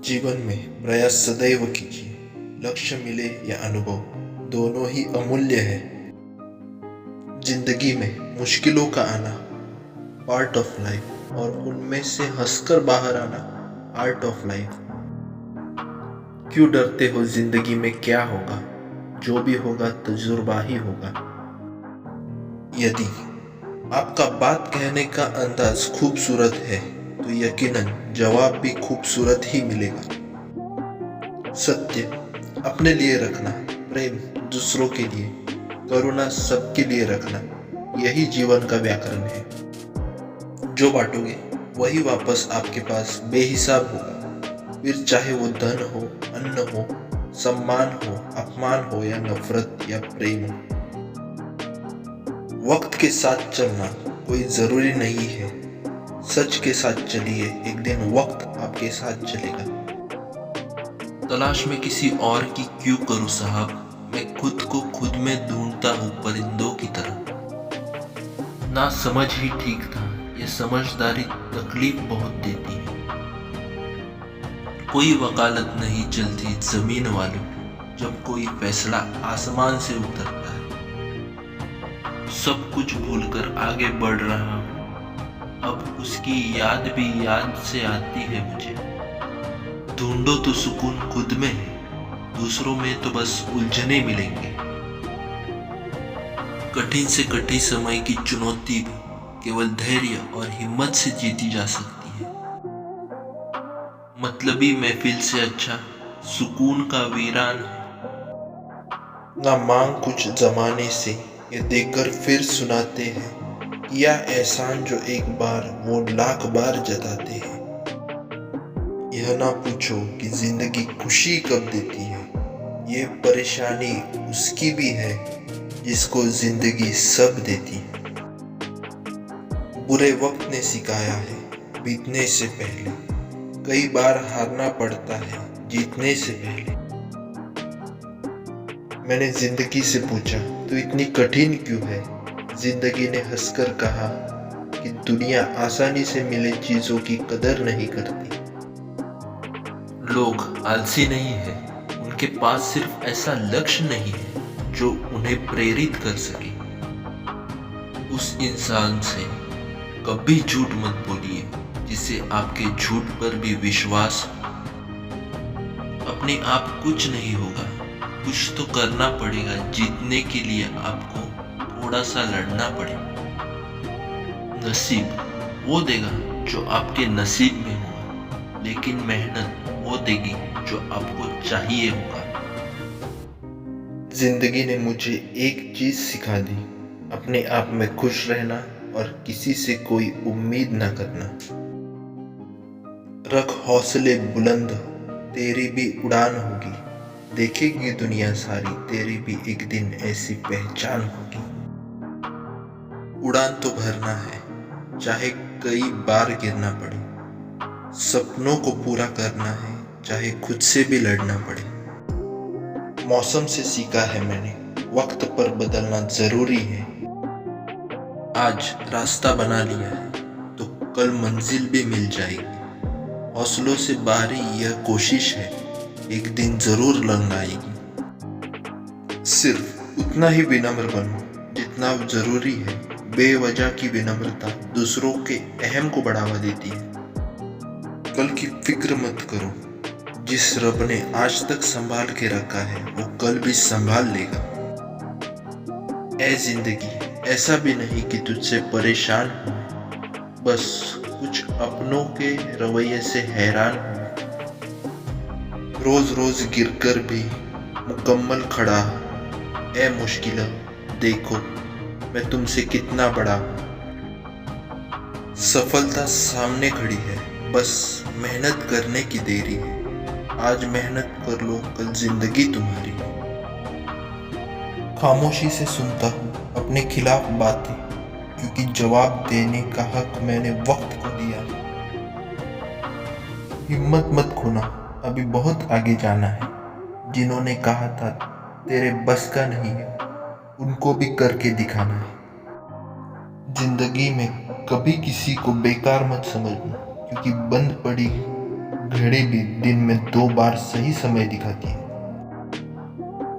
जीवन में प्रयास सदैव कीजिए। लक्ष्य मिले या अनुभव, दोनों ही अमूल्य है। जिंदगी में मुश्किलों का आना पार्ट ऑफ लाइफ, और उनमें से हंसकर बाहर आना आर्ट ऑफ लाइफ। क्यों डरते हो? जिंदगी में क्या होगा? जो भी होगा तजुर्बा ही होगा। यदि आपका बात कहने का अंदाज खूबसूरत है तो यकीनन जवाब भी खूबसूरत ही मिलेगा। सत्य अपने लिए रखना, प्रेम दूसरों के लिए, करुणा सबके लिए रखना, यही जीवन का व्याकरण है। जो बांटोगे वही वापस आपके पास बेहिसाब होगा, फिर चाहे वो धन हो, अन्न हो, सम्मान हो, अपमान हो या नफरत या प्रेम हो। वक्त के साथ चलना कोई जरूरी नहीं है। सच के साथ चलिए, एक दिन वक्त आपके साथ चलेगा। तलाश में किसी और की क्यों करूं साहब, मैं खुद को खुद में ढूंढता हूं परिंदों की तरह। ना समझ ही ठीक था, ये समझदारी तकलीफ बहुत देती है। कोई वकालत नहीं चलती जमीन वालों की, जब कोई फैसला आसमान से उतरता है। सब कुछ भूलकर आगे बढ़ रहा हूं, अब उसकी याद भी याद से आती है मुझे। ढूंढो तो सुकून खुद में है, दूसरों में तो बस उलझने मिलेंगे। कठिन से कठिन समय की चुनौती भी केवल धैर्य और हिम्मत से जीती जा सकती है। मतलबी महफिल से अच्छा सुकून का वीरान है। ना मांग कुछ जमाने से, ये देखकर फिर सुनाते हैं, या एहसान जो एक बार वो लाख बार जताते हैं। यह ना पूछो कि जिंदगी खुशी कब देती है, ये परेशानी उसकी भी है जिसको जिंदगी सब देती है। बुरे वक्त ने सिखाया है बीतने से पहले, कई बार हारना पड़ता है जीतने से पहले। मैंने जिंदगी से पूछा तो इतनी कठिन क्यों है? जिंदगी ने हंसकर कहा कि दुनिया आसानी से मिले चीजों की कदर नहीं करती। लोग आलसी नहीं है, उनके पास सिर्फ ऐसा लक्ष्य नहीं है जो उन्हें प्रेरित कर सके। उस इंसान से कभी झूठ मत बोलिए जिसे आपके झूठ पर भी विश्वास हो। अपने आप कुछ नहीं होगा, कुछ तो करना पड़ेगा। जीतने के लिए आपको थोड़ा सा लड़ना पड़ेगा। नसीब वो देगा जो आपके नसीब में होगा, लेकिन मेहनत वो देगी जो आपको चाहिए होगा। जिंदगी ने मुझे एक चीज सिखा दी, अपने आप में खुश रहना और किसी से कोई उम्मीद न करना। रख हौसले बुलंद, तेरी भी उड़ान होगी। देखेगी दुनिया सारी, तेरी भी एक दिन ऐसी पहचान होगी। उड़ान तो भरना है, चाहे कई बार गिरना पड़े। सपनों को पूरा करना है, चाहे खुद से भी लड़ना पड़े। मौसम से सीखा है मैंने, वक्त पर बदलना जरूरी है। आज रास्ता बना लिया है तो कल मंजिल भी मिल जाएगी। हौसलों से बाहरी यह कोशिश है, एक दिन जरूर लंघ आएगी। सिर्फ उतना ही विनम्र बनो जितना जरूरी है। बेवजह की विनम्रता दूसरों के अहम को बढ़ावा देती है। कल की फिक्र मत करो, जिस रब ने आज तक संभाल के रखा है वो कल भी संभाल लेगा। ऐ जिंदगी, ऐसा भी नहीं कि तुझसे परेशान हूं, बस कुछ अपनों के रवैये से हैरान हूं। रोज रोज गिरकर भी मुकम्मल खड़ा, ऐ मुश्किल देखो मैं तुमसे कितना बड़ा हूं। सफलता सामने खड़ी है, बस मेहनत करने की देरी है। आज मेहनत कर लो, कल जिंदगी तुम्हारी। खामोशी से सुनता हूँ अपने खिलाफ बातें, क्योंकि जवाब देने का हक मैंने वक्त को दिया। हिम्मत मत खोना, अभी बहुत आगे जाना है। जिन्होंने कहा था तेरे बस का नहीं है, उनको भी करके दिखाना है। जिंदगी में कभी किसी को बेकार मत समझना, क्योंकि बंद पड़ी घड़ी भी दिन में 2 बार सही समय दिखाती है।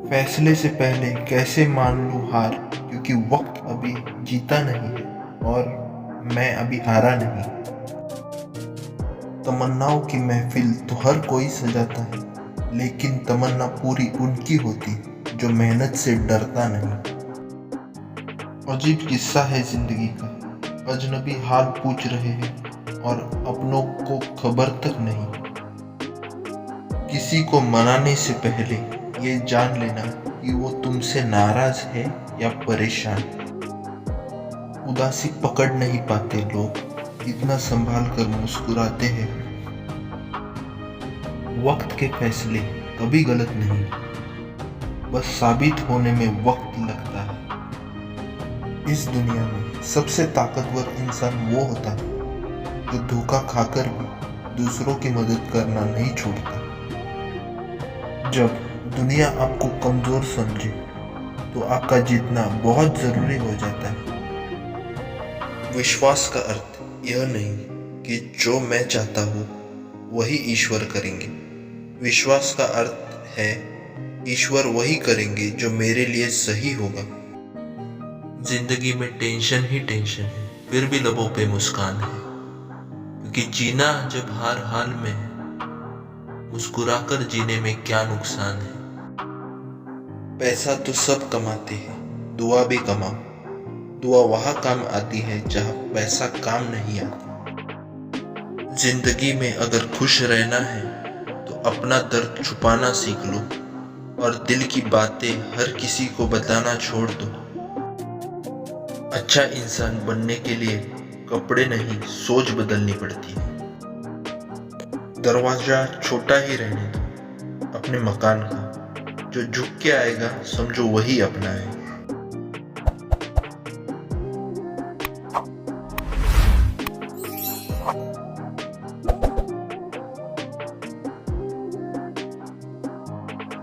फैसले से पहले कैसे मान लूं हार, क्योंकि वक्त अभी जीता नहीं है और मैं अभी हारा नहीं। तमन्नाओं की महफिल तो हर कोई सजाता है, लेकिन तमन्ना पूरी उनकी होती जो मेहनत से डरता नहीं। अजीब किस्सा है जिंदगी का, अजनबी हाल पूछ रहे हैं और अपनों को खबर तक नहीं। किसी को मनाने से पहले ये जान लेना कि वो तुमसे नाराज है या परेशान। उदासी पकड़ नहीं पाते लोग, इतना संभाल कर मुस्कुराते हैं। वक्त के फैसले कभी गलत नहीं, बस साबित होने में वक्त लगता है। इस दुनिया में सबसे ताकतवर इंसान वो होता है जो धोखा खाकर भी दूसरों की मदद करना नहीं छोड़ता। जब दुनिया आपको कमजोर समझे तो आपका जीतना बहुत जरूरी हो जाता है। विश्वास का अर्थ यह नहीं कि जो मैं चाहता हूँ वही ईश्वर करेंगे। विश्वास का अर्थ है ईश्वर वही करेंगे जो मेरे लिए सही होगा। जिंदगी में टेंशन ही टेंशन है, फिर भी लबों पे मुस्कान है, क्योंकि जीना जब हर हाल में है, मुस्कुराकर जीने में क्या नुकसान है। पैसा तो सब कमाते हैं, दुआ भी कमाओ। दुआ वहां काम आती है जहां पैसा काम नहीं आता। जिंदगी में अगर खुश रहना है तो अपना दर्द छुपाना सीख लो और दिल की बातें हर किसी को बताना छोड़ दो। अच्छा इंसान बनने के लिए कपड़े नहीं, सोच बदलनी पड़ती है। दरवाजा छोटा ही रहने दो अपने मकान का, जो झुक के आएगा समझो वही अपना है।